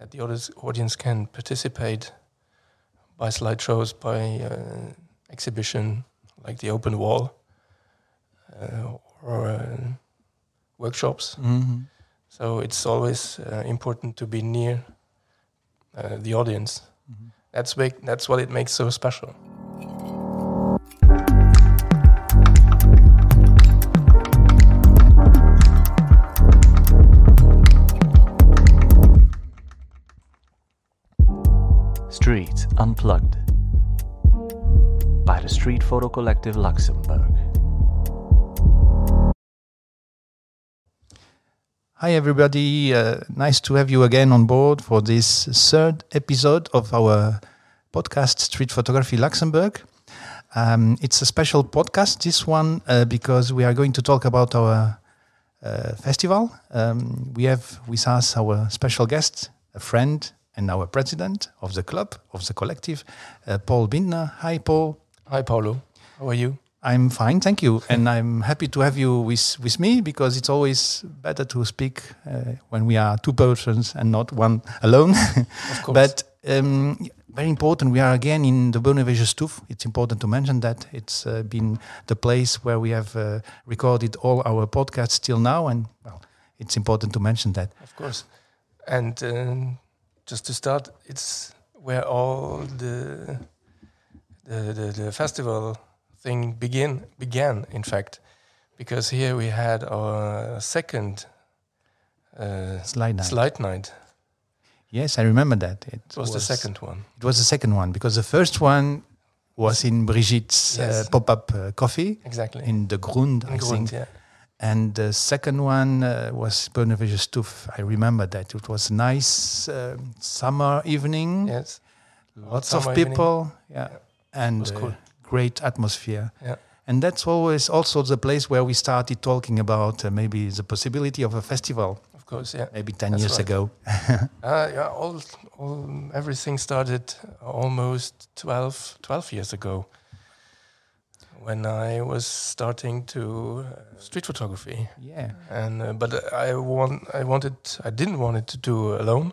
that the audience can participate by slideshows, by exhibition, like the open wall, or workshops. Mm-hmm. So it's always important to be near the audience. Mm-hmm. That's what it makes so special. Streets Unplugged by the Street Photo Collective Luxembourg. Hi everybody, nice to have you again on board for this third episode of our podcast Street Photography Luxembourg. It's a special podcast, this one, because we are going to talk about our festival. We have with us our special guest, a friend, and our president of the club, of the collective, Paul Bintner. Hi, Paul. Hi, Paulo. How are you? I'm fine, thank you. And I'm happy to have you with me, because it's always better to speak when we are two persons and not one alone. Of course. But very important, we are again in the Bonnevoie Stuf. It's important to mention that. It's been the place where we have recorded all our podcasts till now. And well, it's important to mention that. Of course. And just to start, it's where all the festival thing began, in fact, because here we had our second slide night. Yes, I remember that. It was the second one. It was the second one, because the first one was in Brigitte's pop-up coffee. Exactly. In the Grund, I think. Yeah. And the second one was Bonnevoie Stuf. I remember that. It was a nice summer evening. Yes. Lots of people. Yeah. And it was cool. Great atmosphere. Yeah. And that's always also the place where we started talking about maybe the possibility of a festival. Of course, yeah. Maybe 10 years ago. Everything started almost 12 years ago, when I was starting to street photography. Yeah. And but I didn't want it to do alone.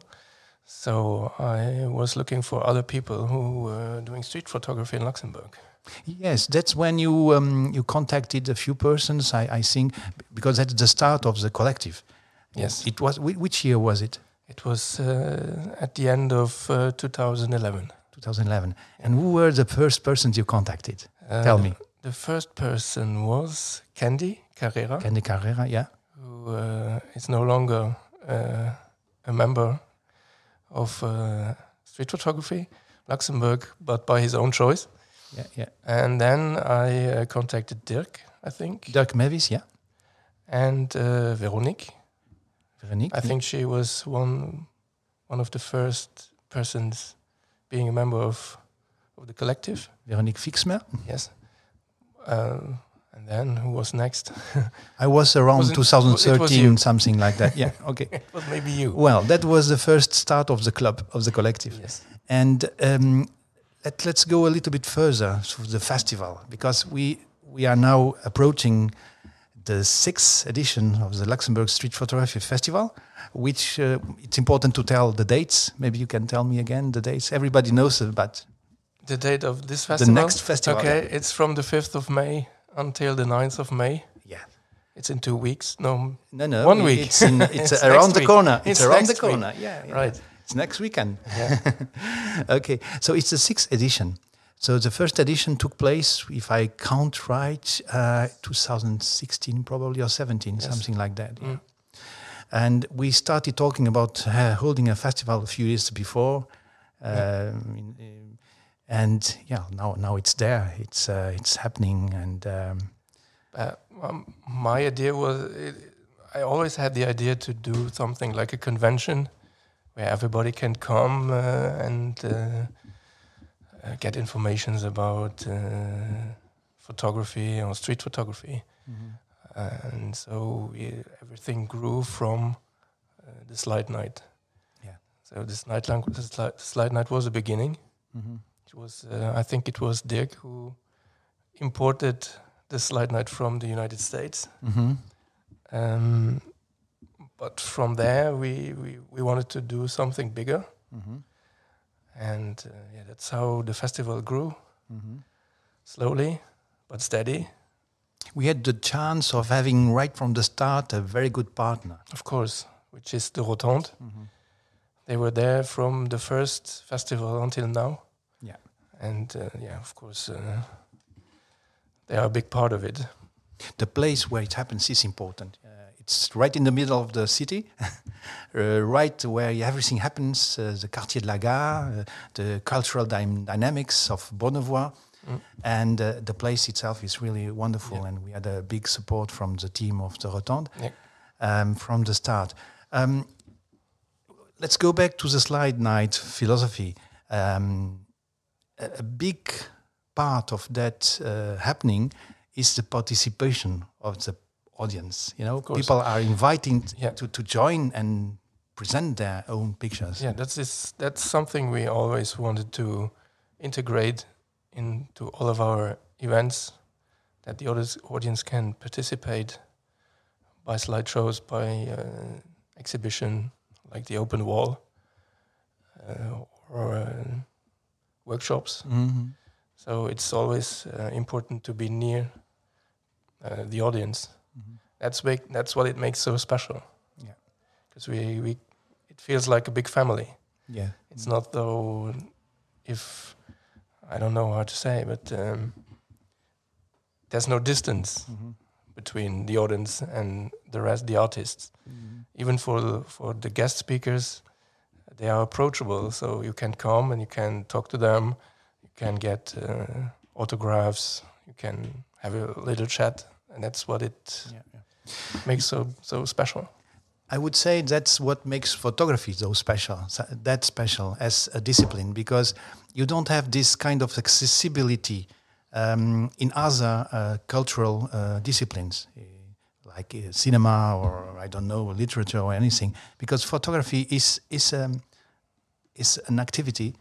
So I was looking for other people who were doing street photography in Luxembourg. Yes, that's when you contacted a few persons, I think, because that's the start of the collective. Yes. It was, which year was it? It was at the end of 2011. 2011. And who were the first persons you contacted? Tell me. The first person was Candy Carrera. Candy Carrera, yeah. Who is no longer a member of street photography, Luxembourg, but by his own choice. Yeah, yeah. And then I contacted Dirk, I think. Dirk Mevis, yeah. And Veronique. Veronique. I think she was one of the first persons being a member of the collective. Veronique Fixmer. Yes. And then who was next? I was around 2013, something like that. Yeah, okay. It was maybe you. Well, that was the first start of the club, of the collective. Yes. And let's go a little bit further to the festival, because we are now approaching the 6th edition of the Luxembourg Street Photography Festival, which it's important to tell the dates. Maybe you can tell me again the dates. Everybody knows it, but... The date of this festival? The next festival. Okay, it's from the 5th of May until the 9th of May. Yeah. It's in 2 weeks. No. 1 week. It's around the corner. It's around the corner. Yeah. Right. It's next weekend. Yeah. Okay. So it's the 6th edition. So the first edition took place, if I count right, 2016 probably, or 17, something like that. Yeah. And we started talking about holding a festival a few years before. And yeah, now it's there. It's happening, and my idea was, I always had the idea to do something like a convention where everybody can come and get informations about photography or street photography, and so everything grew from the slide night. Yeah. So the slide night was the beginning. It was, I think it was Dirk who imported the slide night from the United States. but from there we wanted to do something bigger, and that's how the festival grew, slowly but steady. We had the chance of having right from the start a very good partner. Of course, which is the Rotondes. They were there from the first festival until now. Yeah. And of course, they are a big part of it. The place where it happens is important. It's right in the middle of the city, right where everything happens, the Quartier de la Gare, the cultural dynamics of Bonnevoie. And the place itself is really wonderful, and we had a big support from the team of the Rotondes from the start. Let's go back to the slide night philosophy. A big part of that happening is the participation of the audience. You know, people are invited to join and present their own pictures. Yeah, that's something we always wanted to integrate into all of our events, that the audience can participate by slideshows, by exhibition, like the open wall, or workshops. So it's always important to be near the audience. That's what it makes so special. Yeah, because it feels like a big family. Yeah, it's not though if. I don't know how to say, but there's no distance between the audience and the artists. Even for the guest speakers, they are approachable, so you can come and you can talk to them, you can get autographs, you can have a little chat, and that's what it makes so special. I would say that's what makes photography so special, that special as a discipline, because you don't have this kind of accessibility in other cultural disciplines, like cinema or, I don't know, literature or anything, because photography is an activity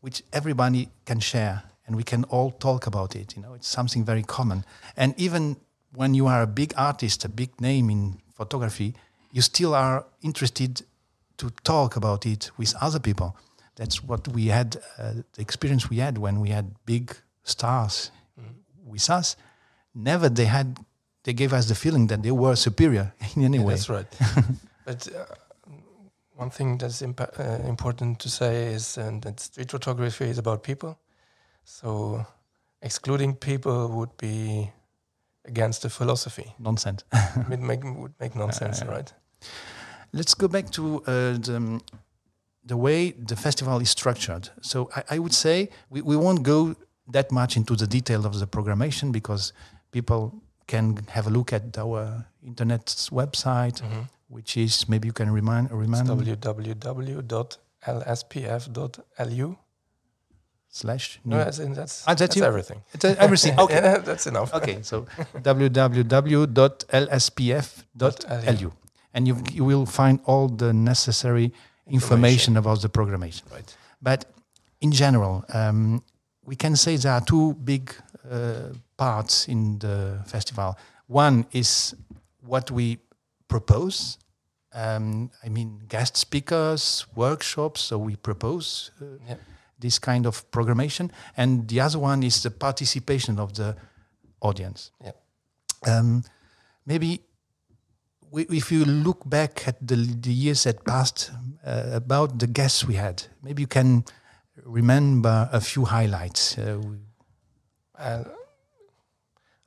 which everybody can share and we can all talk about it. You know, it's something very common. And even when you are a big artist, a big name in photography, you still are interested to talk about it with other people. That's what we had, the experience we had when we had big stars with us. Never they gave us the feeling that they were superior in any way. That's right. But one thing that's important to say is that street photography is about people. So excluding people would be against the philosophy. Nonsense. Would make nonsense, right? Let's go back to the way the festival is structured. So I would say we won't go that much into the detail of the programmation, because people can have a look at our internet website, which is, maybe you can remind it's www.lspf.lu. No, that's everything. It's everything. Okay, that's enough. Okay, so www.lspf.lu, and you will find all the necessary information about the programmation. Right. But in general, we can say there are two big parts in the festival. One is what we propose. I mean, guest speakers, workshops. So we propose this kind of programmation, and the other one is the participation of the audience. Yeah. Maybe if you look back at the years that passed, about the guests we had, maybe you can remember a few highlights. I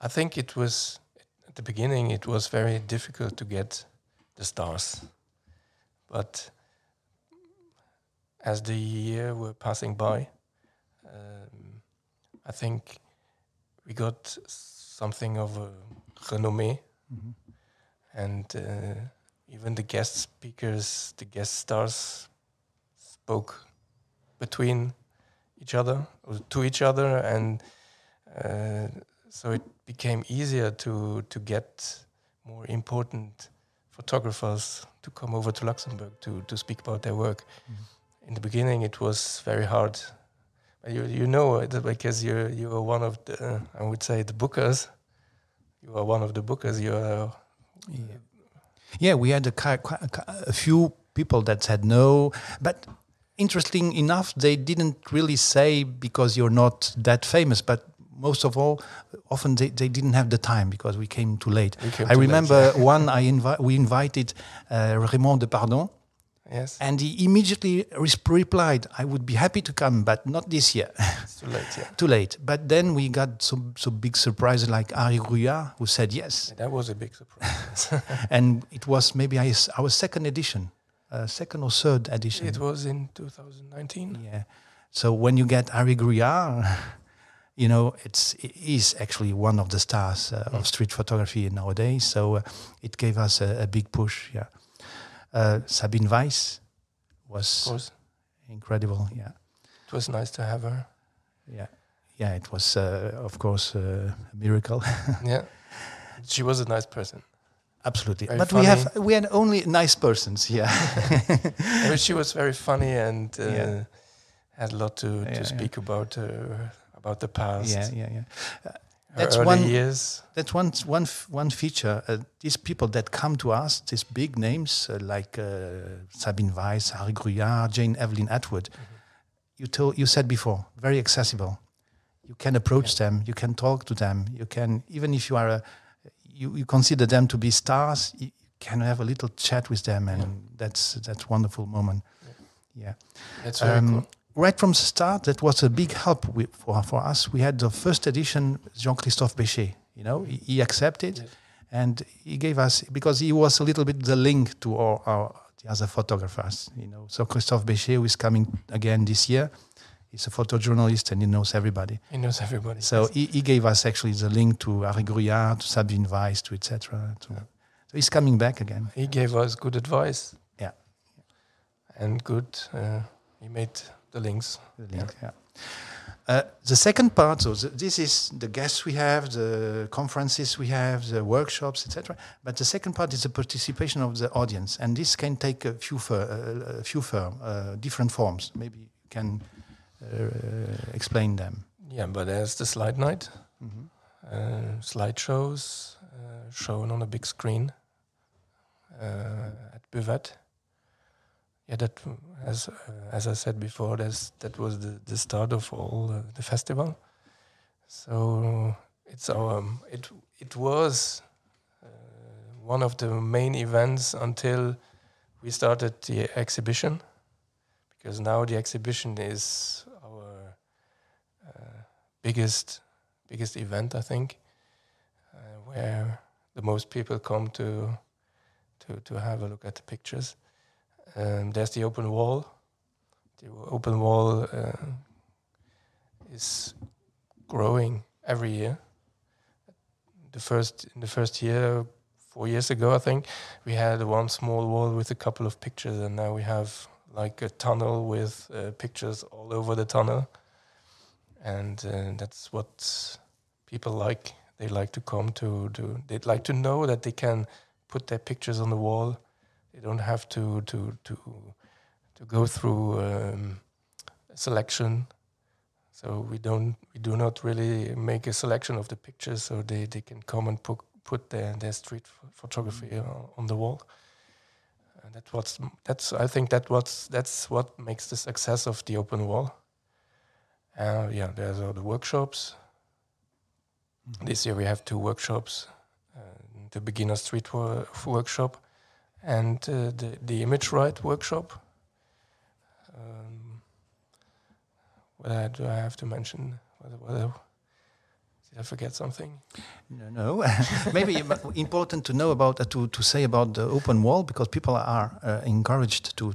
think it was, at the beginning, it was very difficult to get the stars. But as the year were passing by, I think we got something of a renommée. And even the guest speakers, the guest stars spoke between each other, or to each other, and so it became easier to get more important photographers to come over to Luxembourg to speak about their work. In the beginning, it was very hard. You know it because you are one of the, I would say, the bookers. You are one of the bookers. You are. Yeah, we had a few people that said no, but interesting enough, they didn't really say because you're not that famous, but most of all, often they didn't have the time because we came too late. I remember one we invited Raymond de Pardon. Yes. And he immediately replied, I would be happy to come, but not this year. It's too late, yeah. Too late. But then we got some big surprises like Harry Rouillard, who said yes. Yeah, that was a big surprise. And it was maybe our second edition, second or third edition. It was in 2019. Yeah. So when you get Harry Rouillard, you know, he's actually one of the stars of street photography nowadays. So it gave us a big push, yeah. Sabine Weiss was incredible. Yeah, it was nice to have her. Yeah, it was of course a miracle. Yeah, she was a nice person. Absolutely, Very but funny. we had only nice persons. Yeah, But she was very funny and had a lot to speak about the past. Yeah. That's early years. That's one feature. These people that come to us, these big names like Sabine Weiss, Harry Rouillard, Jane Evelyn Atwood. You said before, very accessible. You can approach them. You can talk to them. You can, even if you are you consider them to be stars, you can have a little chat with them, and that's wonderful moment. Yeah, that's very cool. Right from the start, that was a big help for us. We had the first edition, Jean-Christophe Béchet. You know, he accepted, and he gave us, because he was a little bit the link to the other photographers. You know, so Christophe Béchet, who is coming again this year, he's a photojournalist and he knows everybody. So he gave us actually the link to Harry Rouillard, to Sabine Weiss, to etc. So he's coming back again. He gave us good advice. Yeah, and good. He made the links. The second part, so this is the guests we have, the conferences we have, the workshops, etc. But the second part is the participation of the audience, and this can take a few different forms. Maybe you can explain them. Yeah, but there's the slide night, slideshows shown on a big screen at Buvette. Yeah, that, as I said before, that was the start of all the festival. So it was one of the main events until we started the exhibition, because now the exhibition is our biggest event, I think, where the most people come to have a look at the pictures. There's the open wall. The open wall is growing every year. In the first year, 4 years ago, I think, we had one small wall with a couple of pictures, and now we have like a tunnel with pictures all over the tunnel. And that's what people like. They like to come to. They'd like to know that they can put their pictures on the wall. They don't have to go through a selection. So we do not really make a selection of the pictures, so they can come and put their street photography on the wall. And that's what makes the success of the open wall. There's all the workshops. This year we have 2 workshops: the beginner street workshop and the image right workshop. What do I have to mention? Did I forget something? No. Maybe important to know about to say about the open wall, because people are encouraged to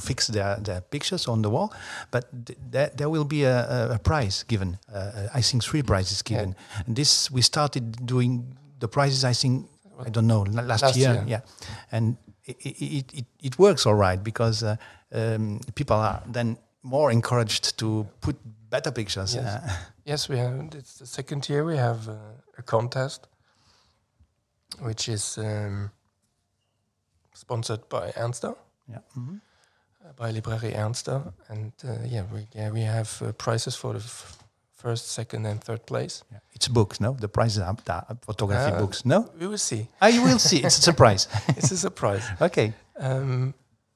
fix their pictures on the wall, but there will be a prize given. I think 3 prizes given. Yeah. And this we started doing the prizes. I think, I don't know, last year. Yeah, and it works all right, because people are then more encouraged to put better pictures. Yes, yes, we have. It's the second year we have a contest, which is sponsored by Ernster. Yeah. Mm-hmm. By Librairie Ernster, and we have prizes for the first, second, and third place. Yeah. It's books, no? The prizes are photography books, no? We will see. You will see. It's a surprise. It's a surprise. Okay.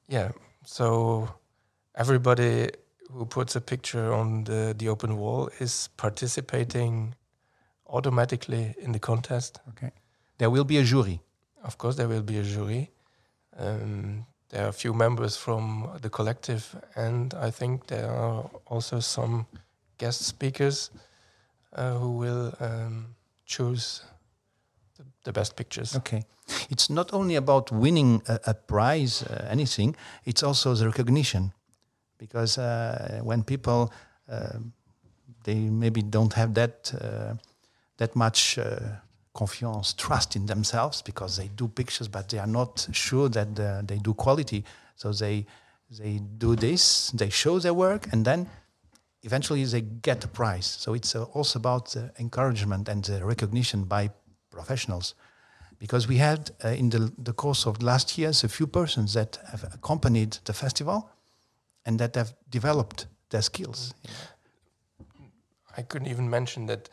Yeah. So everybody who puts a picture on the open wall is participating automatically in the contest. Okay. There will be a jury. Of course, there will be a jury. There are a few members from the collective, and I think there are also some guest speakers who will choose the best pictures. Okay. It's not only about winning a prize, anything, it's also the recognition. Because when people, they maybe don't have that much confiance, trust in themselves, because they do pictures, but they are not sure that they do quality. So they do this, they show their work, and then eventually they get a prize. So it's also about the encouragement and the recognition by professionals. Because we had in the course of last years a few persons that have accompanied the festival and that have developed their skills. I couldn't even mention that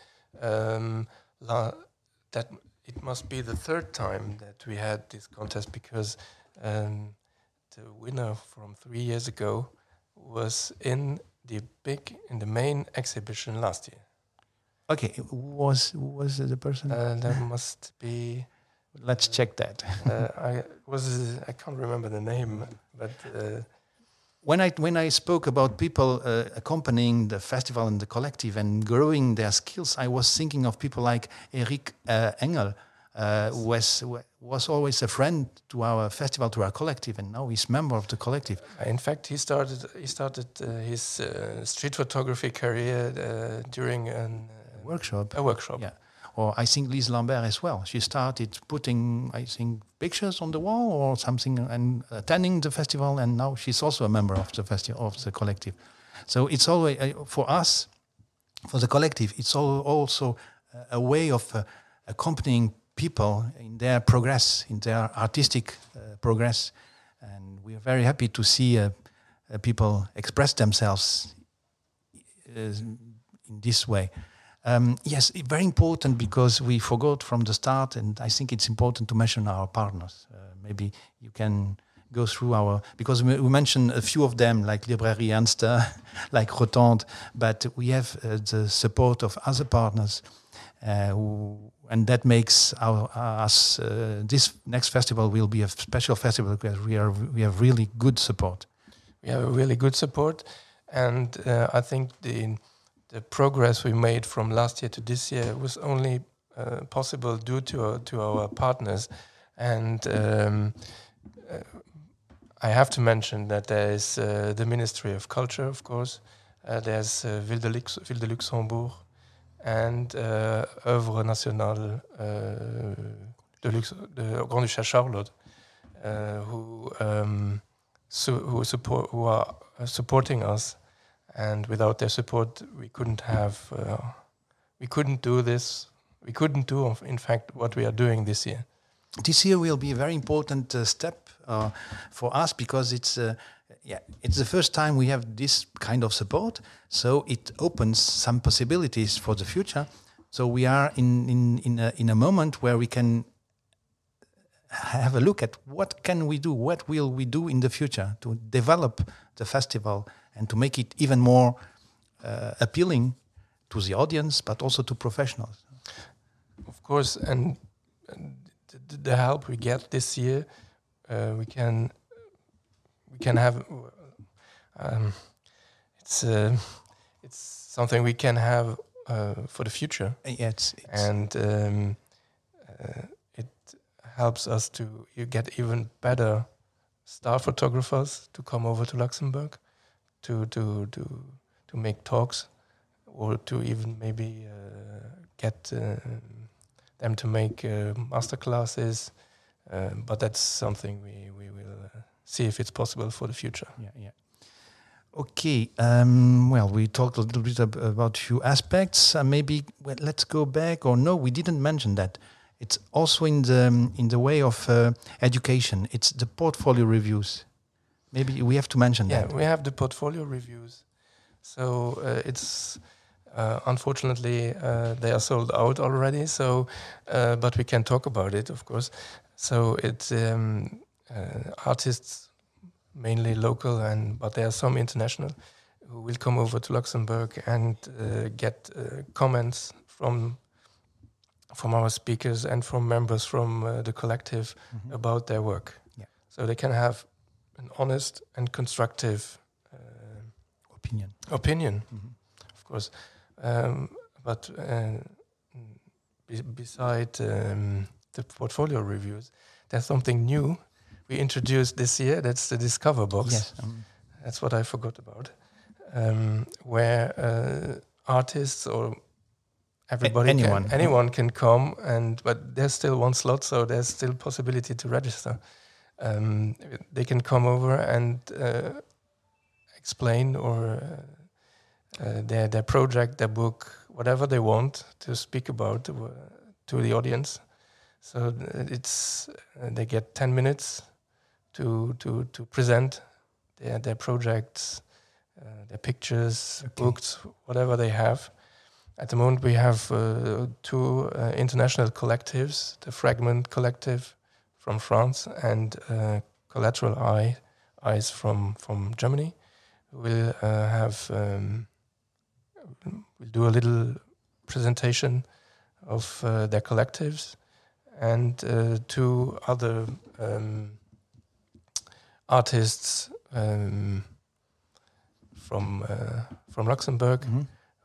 that it must be the third time that we had this contest, because the winner from 3 years ago was in the main exhibition last year. Okay, who was the person? There must be. Let's check that. I can't remember the name, but when I spoke about people accompanying the festival and the collective and growing their skills, I was thinking of people like Eric Engel, who was always a friend to our festival, to our collective, and now he's member of the collective. In fact, he started his street photography career during a workshop. Yeah. Or I think Lise Lambert as well. She started putting, I think, pictures on the wall or something and attending the festival, and now she's also a member of the festival, of the collective. So it's always, for us, for the collective, it's also a way of accompanying people in their progress, in their artistic progress. And we are very happy to see people express themselves in this way. Yes, very important, because we forgot from the start, and I think it's important to mention our partners. Maybe you can go through because we mentioned a few of them, like Librairie Ernster, like Rotondes, but we have the support of other partners, and that makes us this next festival will be a special festival, because we have really good support. We have a really good support, and I think the progress we made from last year to this year was only possible due to our partners. And I have to mention that there is the Ministry of Culture, of course. There's Ville de Luxembourg and Œuvre Nationale de Grand-Duché Charlotte, who are supporting us. And without their support, we couldn't do this. We couldn't do, in fact, what we are doing this year. This year will be a very important step for us, because it's the first time we have this kind of support. So it opens some possibilities for the future. So we are in a moment where we can have a look at what can we do, what will we do in the future to develop the festival and to make it even more appealing to the audience, but also to professionals. Of course, and the help we get this year, we can have. It's something we can have for the future. And it helps us to get even better star photographers to come over to Luxembourg. To make talks, or to even maybe get them to make master classes, but that's something we will see if it's possible for the future. Yeah. Okay. Well, we talked a little bit about a few aspects. Maybe let's go back. Or no, we didn't mention that. It's also in the way of education. It's the portfolio reviews. Maybe we have to mention that. Yeah, we have the portfolio reviews. So it's Unfortunately, they are sold out already. So, but we can talk about it, of course. So it's artists, mainly local, but there are some international who will come over to Luxembourg and get comments from our speakers and from members from the collective about their work. Yeah. So they can have an honest and constructive opinion, of course. But beside the portfolio reviews, there's something new we introduced this year. That's the Discover Box. Yes. That's what I forgot about. Where artists or everybody, anyone can come, but there's still one slot, so there's still possibility to register. They can come over and explain or their project, their book, whatever they want to speak about to the audience. So they get 10 minutes to present their projects, their pictures, books, whatever they have. At the moment, we have 2 international collectives: the Fragment Collective from France and Collateral Eyes from Germany. We'll we'll do a little presentation of their collectives, and 2 other artists from Luxembourg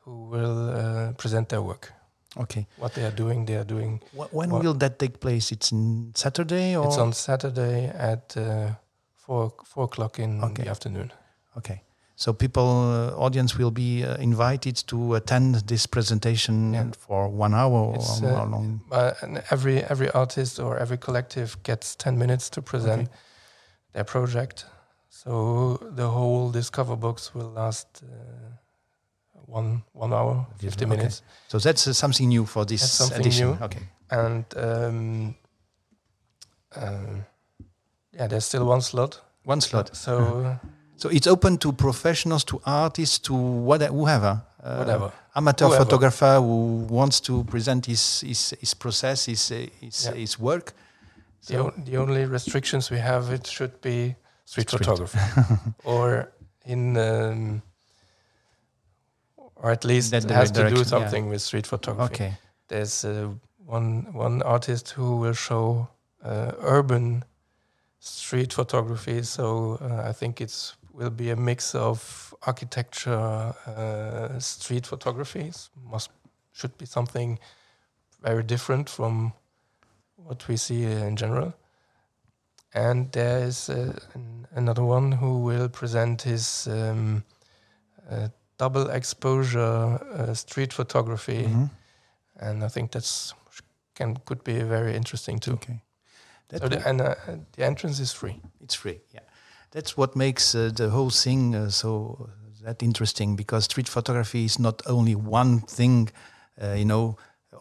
who will present their work. Okay. What they are doing. When will that take place? It's on Saturday, or it's on Saturday at 4 o'clock in the afternoon. Okay. So audience will be invited to attend this presentation for 1 hour, or how long? And every artist or every collective gets 10 minutes to present their project. So the whole Discover Box will last 1 hour, 50 minutes. So that's something new for this edition. New. Okay. And there's still one slot. One slot. So it's open to professionals, to artists, to whoever. Whatever. Amateur photographer who wants to present his process, his work. So the only restrictions we have, it should be street photography, or or at least it has to do something with street photography. Okay. There's one artist who will show urban street photography. So I think will be a mix of architecture, street photography. Should be something very different from what we see in general. And there is another one who will present his double exposure street photography, and I think could be very interesting too. Okay. So the entrance is free. It's free. Yeah, that's what makes the whole thing so that interesting, because street photography is not only one thing,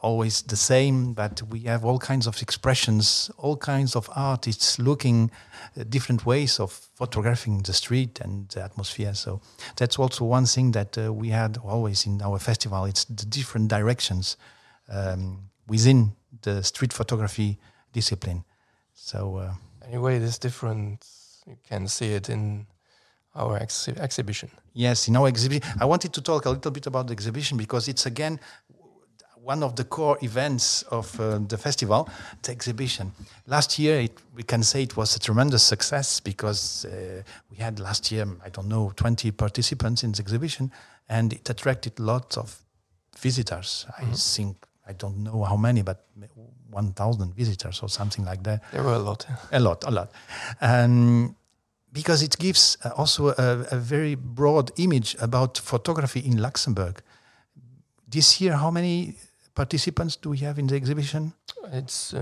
always the same, but we have all kinds of expressions, all kinds of artists looking different ways of photographing the street and the atmosphere. So that's also one thing that we had always in our festival. It's the different directions within the street photography discipline. So anyway, this difference, you can see it in our exhibition. Yes, in our exhibition. I wanted to talk a little bit about the exhibition because it's again one of the core events of the festival, the exhibition. Last year, we can say it was a tremendous success because we had last year, 20 participants in the exhibition, and it attracted lots of visitors. I think, I don't know how many, but 1,000 visitors or something like that. There were a lot. A lot. Because it gives also a very broad image about photography in Luxembourg. This year, how many participants do we have in the exhibition? It's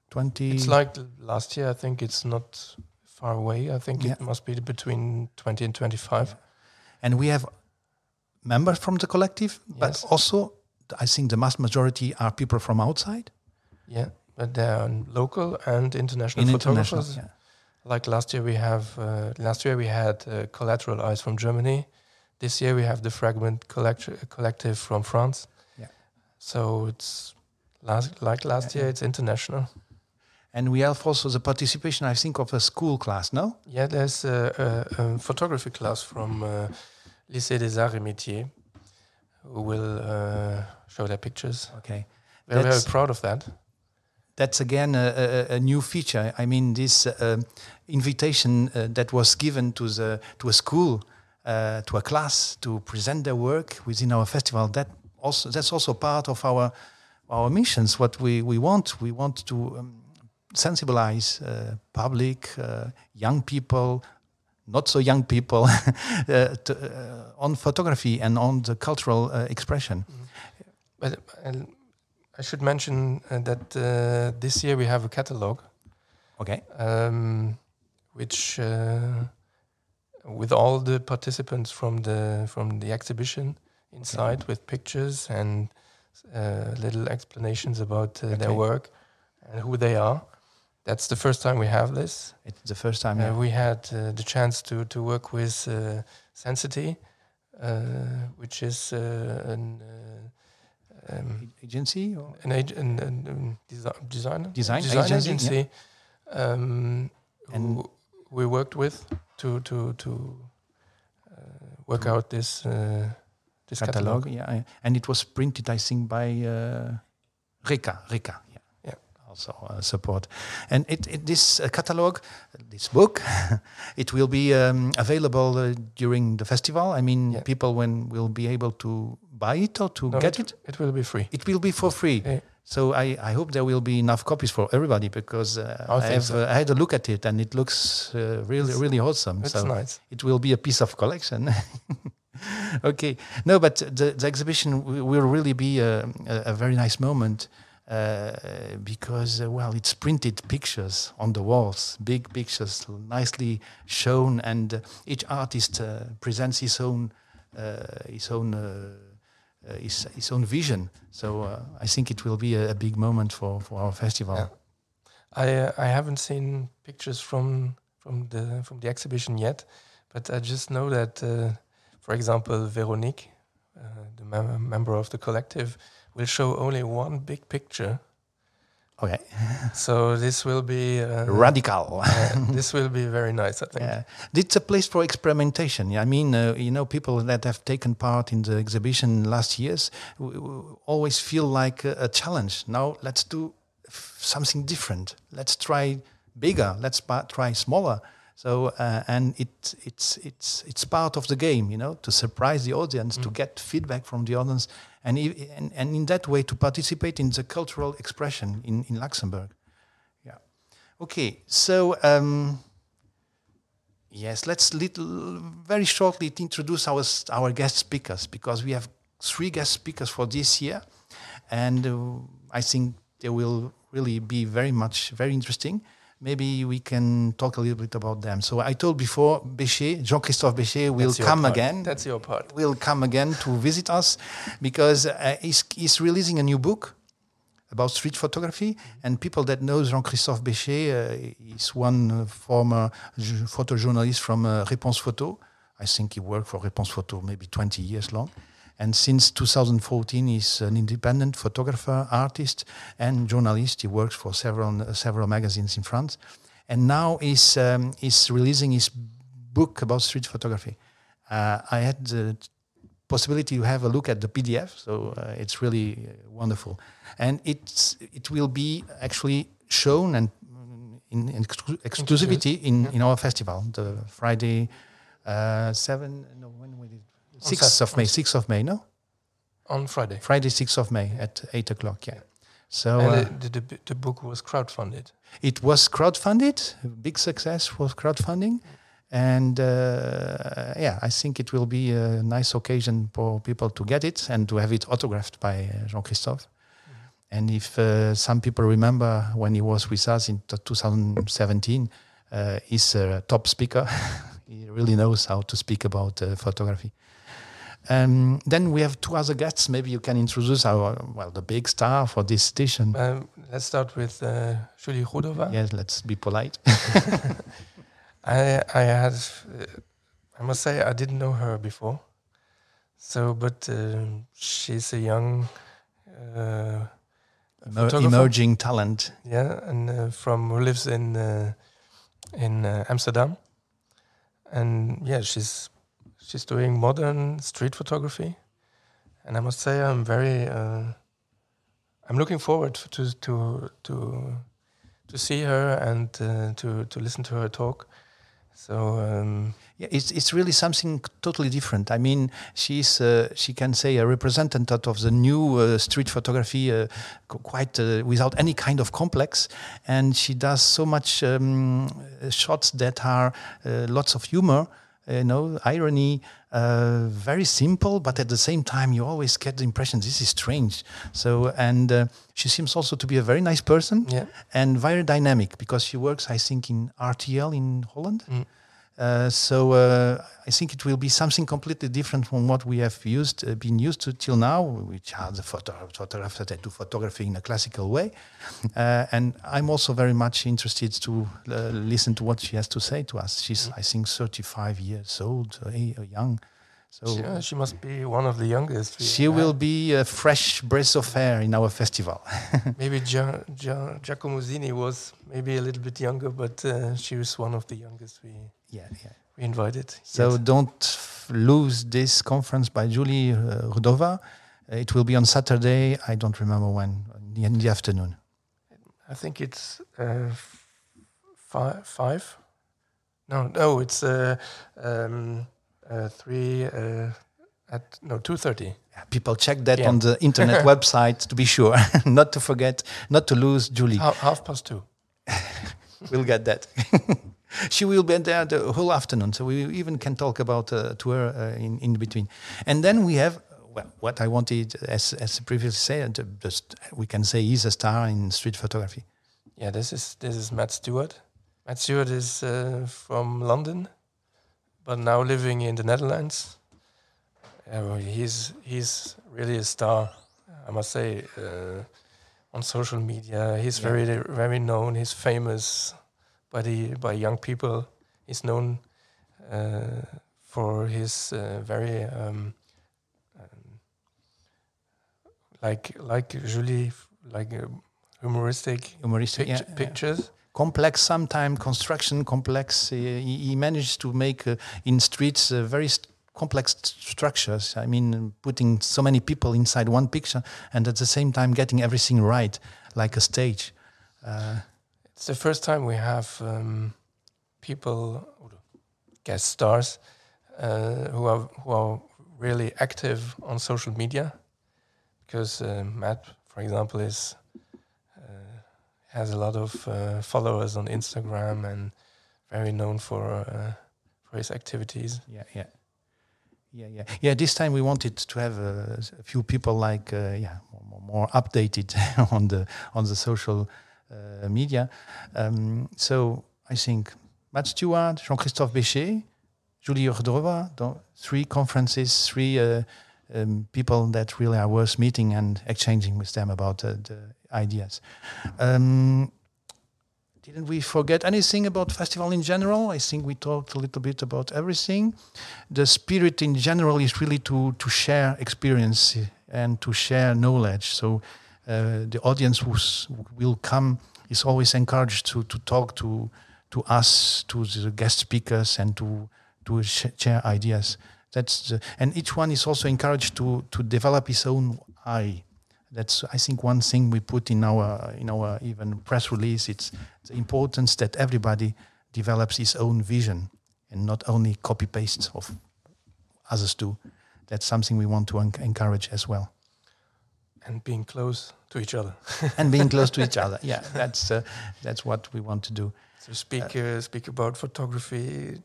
20. It's like last year. I think it's not far away. I think it must be between 20 and 25. And we have members from the collective, but also I think the mass majority are people from outside. Yeah, but they are local and international photographers. Like last year, we had Collateral Eyes from Germany. this year we have the Fragment collective from France. Yeah. So it's last year, it's international. And we have also the participation, I think, of a school class, no? Yeah, there's a photography class from Lycée des Arts et Métiers who will show their pictures. Okay. We're very proud of that. That's again a new feature. I mean, this invitation that was given to a school, to a class to present their work within our festival. That's also part of our missions. What we want to sensibilize public, young people, not so young people, on photography and on the cultural expression. But I should mention that this year we have a catalog. Okay. Which with all the participants from the exhibition inside, with pictures and little explanations about their work and who they are. That's the first time we have this. It's the first time. Yeah. We had the chance to work with Sensity, which is an agency or design agency. Yeah. And we worked with to work out this catalog. Yeah, and it was printed, I think, by Reka. Yeah, also support. And this catalog, this book, it will be available during the festival. I mean, people will be able to buy it or to get it. It will be free. It will be for free. Yeah. So I hope there will be enough copies for everybody, because I had a look at it and it looks really awesome. It's so nice. It will be a piece of collection. Okay. No, but the exhibition will really be a very nice moment because, it's printed pictures on the walls, big pictures, nicely shown, and each artist presents his own vision. So I think it will be a big moment for our festival. Yeah. I haven't seen pictures from the exhibition yet, but I just know that, for example, Véronique, the member of the collective, will show only one big picture. Okay. So this will be radical. This will be very nice, I think. Yeah. It's a place for experimentation. I mean, people that have taken part in the exhibition last years always feel like a challenge. Now let's do something different. Let's try bigger. Let's try smaller. So and it's part of the game, to surprise the audience, to get feedback from the audience, and in that way to participate in the cultural expression in Luxembourg. Yeah. Okay. So yes, let's very shortly introduce our guest speakers, because we have 3 guest speakers for this year, and I think they will really be very interesting. Maybe we can talk a little bit about them. So I told before, Jean-Christophe Béchet will come again. That's your part. Will come again to visit us, because he's releasing a new book about street photography. And people that know Jean-Christophe Béchet, is one former photojournalist from Réponse Photo. I think he worked for Réponse Photo maybe 20 years long. And since 2014, he's an independent photographer, artist, and journalist. He works for several magazines in France. And now he's releasing his book about street photography. I had the possibility to have a look at the PDF, so it's really wonderful. And it will be actually shown and in exclusivity in our festival, the Friday 6th of May, no? On Friday. Friday, 6th of May at 8 o'clock, yeah. So and the book was crowdfunded. It was crowdfunded, big success was crowdfunding. And I think it will be a nice occasion for people to get it and to have it autographed by Jean-Christophe. And if some people remember when he was with us in 2017, he's a top speaker. He really knows how to speak about photography. Then we have 2 other guests. Maybe you can introduce the big star for this edition. Let's start with Julie Rudova. Yes, let's be polite. I must say, I didn't know her before. So, but she's a young photographer. Emerging talent. Yeah, and who lives in Amsterdam, and yeah, she's doing modern street photography, and I must say I'm looking forward to see her and to listen to her talk. So yeah, it's really something totally different. I mean, she's she can say a representative of the new street photography, quite without any kind of complex, and she does so much shots that are lots of humor, irony, very simple, but at the same time you always get the impression this is strange. So and she seems also to be a very nice person, yeah. and very dynamic because she works, I think, in RTL in Holland. So I think it will be something completely different from what we have been used to till now, which are the photographers that do photography in a classical way. And I'm also very much interested to listen to what she has to say to us. She's, I think, 35 years old, young. So she must be one of the youngest. She will be a fresh breath of air in our festival. Maybe Giacomo Zini was maybe a little bit younger, but she was one of the youngest we invited. So don't lose this conference by Julie Rudova. It will be on Saturday. I don't remember when, in the afternoon. I think it's 5. No, it's 2:30. Yeah, people check that on the internet website to be sure, not to forget, not to lose Julie. 2:30. We'll get that. She will be there the whole afternoon, so we even can talk about to her in between. And then we have what I wanted, as previously said, we can say he's a star in street photography. Yeah, this is Matt Stewart. Matt Stewart is from London, but now living in the Netherlands. He's really a star, I must say. On social media, he's very known. He's famous by young people. He's known for his very like Julie, like humoristic pictures. Complex, sometimes construction complex. He managed to make in streets very complex structures. I mean, putting so many people inside one picture and at the same time getting everything right, like a stage. It's the first time we have people, guest stars, who are really active on social media. Because Matt, for example, has a lot of followers on Instagram and very known for his activities. Yeah. This time we wanted to have a few people like more updated on the social media. So I think Matt Stewart, Jean-Christophe Béchet, Julie Ordrova, 3 conferences, 3 people that really are worth meeting and exchanging with them about the ideas. Didn't we forget anything about festival in general? I think we talked a little bit about everything. The spirit in general is really to share experience and to share knowledge. So the audience who will come is always encouraged to talk to us, to the guest speakers, and to share ideas. And each one is also encouraged to develop his own eye. That's, I think, one thing we put in our even press release. It's the importance that everybody develops his own vision and not only copy paste of others do. That's something we want to encourage as well. And being close to each other. Yeah, that's what we want to do. So speak about photography.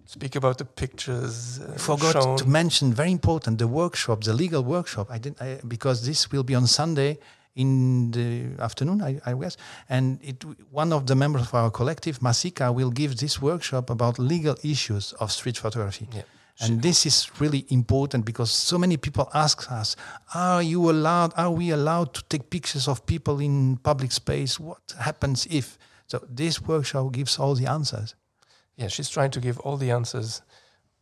Speak about the pictures. Forgot to mention, very important, the workshop, the legal workshop. Because this will be on Sunday in the afternoon, I guess. And one of the members of our collective, Masika, will give this workshop about legal issues of street photography. Yeah. And this is really important because so many people ask us, are we allowed to take pictures of people in public space? What happens if? So this workshop gives all the answers. Yeah, she's trying to give all the answers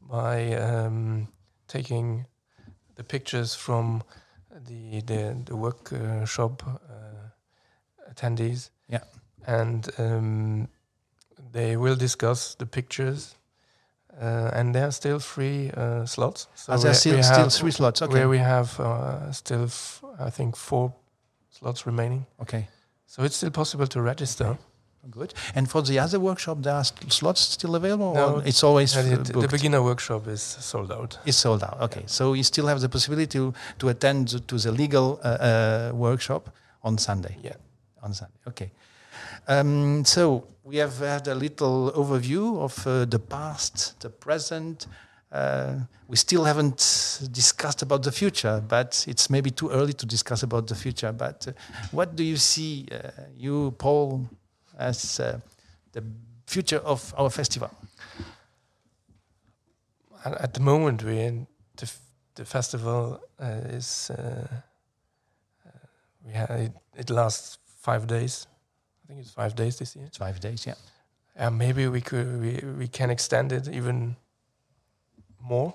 by taking the pictures from the workshop attendees. Yeah. And they will discuss the pictures. And there are still 3 slots. So there are still 3 slots. Okay. Where we have still, I think, 4 slots remaining. Okay. So it's still possible to register. Okay. Good. And for the other workshop, there are slots still available? No, or it's always the booked? beginner workshop is sold out. It's sold out. Okay. So you still have the possibility to attend to the legal workshop on Sunday. Yeah. On Sunday. Okay. So we have had a little overview of the past, the present. We still haven't discussed about the future, but it's maybe too early to discuss about the future. But what do you see, you, Paul, as the future of our festival? At the moment, the festival is it lasts 5 days. I think it's 5 days this year. It's 5 days, yeah. Maybe we can extend it even more,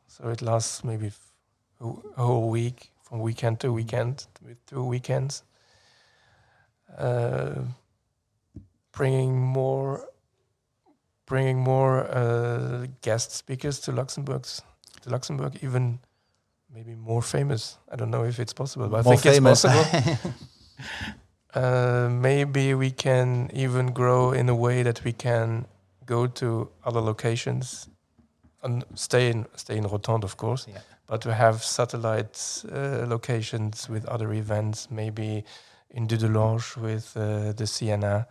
so it lasts maybe a whole week, from weekend to weekend, with 2 weekends. Bringing more guest speakers to Luxembourg, even maybe more famous. I don't know if it's possible, but more I think famous. It's possible. Maybe we can even grow in a way that we can go to other locations and stay in Rotondes, of course, Yeah. but to have satellite locations with other events, maybe in Dudelange with the Siena,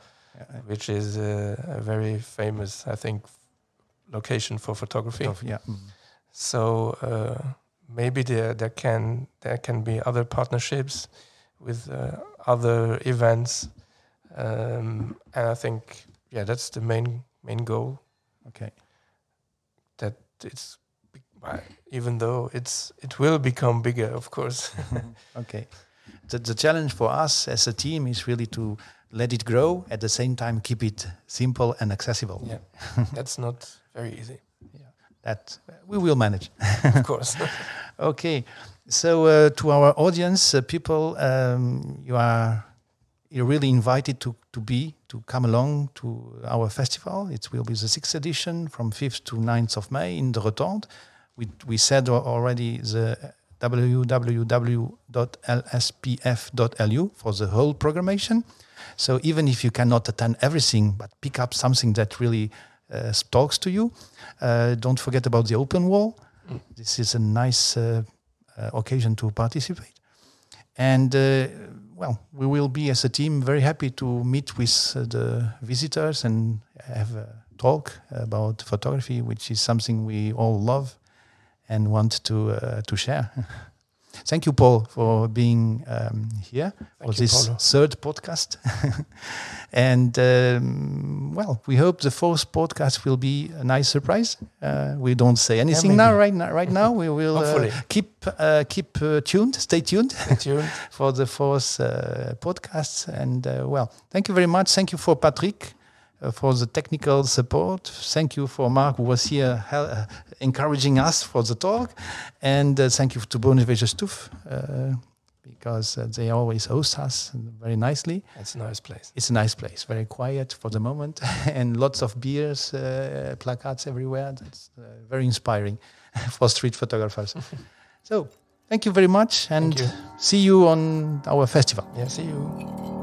which is a very famous, I think, location for photography. Yeah. So maybe there can be other partnerships with other events, and I think that's the main goal. Okay. That it's even though it will become bigger, of course. Okay. The challenge for us as a team is really to let it grow, at the same time keep it simple and accessible. Yeah, that's not very easy. Yeah, that we will manage. Of course. Okay, so to our audience, people, you're really invited to come along to our festival. It will be the 6th edition from 5th to 9th of May in the Rotondes. We said already the www.lspf.lu for the whole programmation. So even if you cannot attend everything, but pick up something that really talks to you, don't forget about the open wall. This is a nice occasion to participate. And we will be as a team very happy to meet with the visitors and have a talk about photography, which is something we all love and want to share. Thank you, Paul, for being here for this Paulo. 3rd podcast. And, we hope the 4th podcast will be a nice surprise. We don't say anything right now. We will keep tuned. Stay tuned. For the 4th podcast. And, thank you very much. Thank you for Patrick for the technical support. Thank you for Mark, who was here encouraging us for the talk. And thank you to Bonnevoie because they always host us very nicely. It's a nice place. It's a nice place, very quiet for the moment, and lots of beers, placards everywhere. That's very inspiring for street photographers. So, thank you very much, and see you on our festival. Yeah, see you.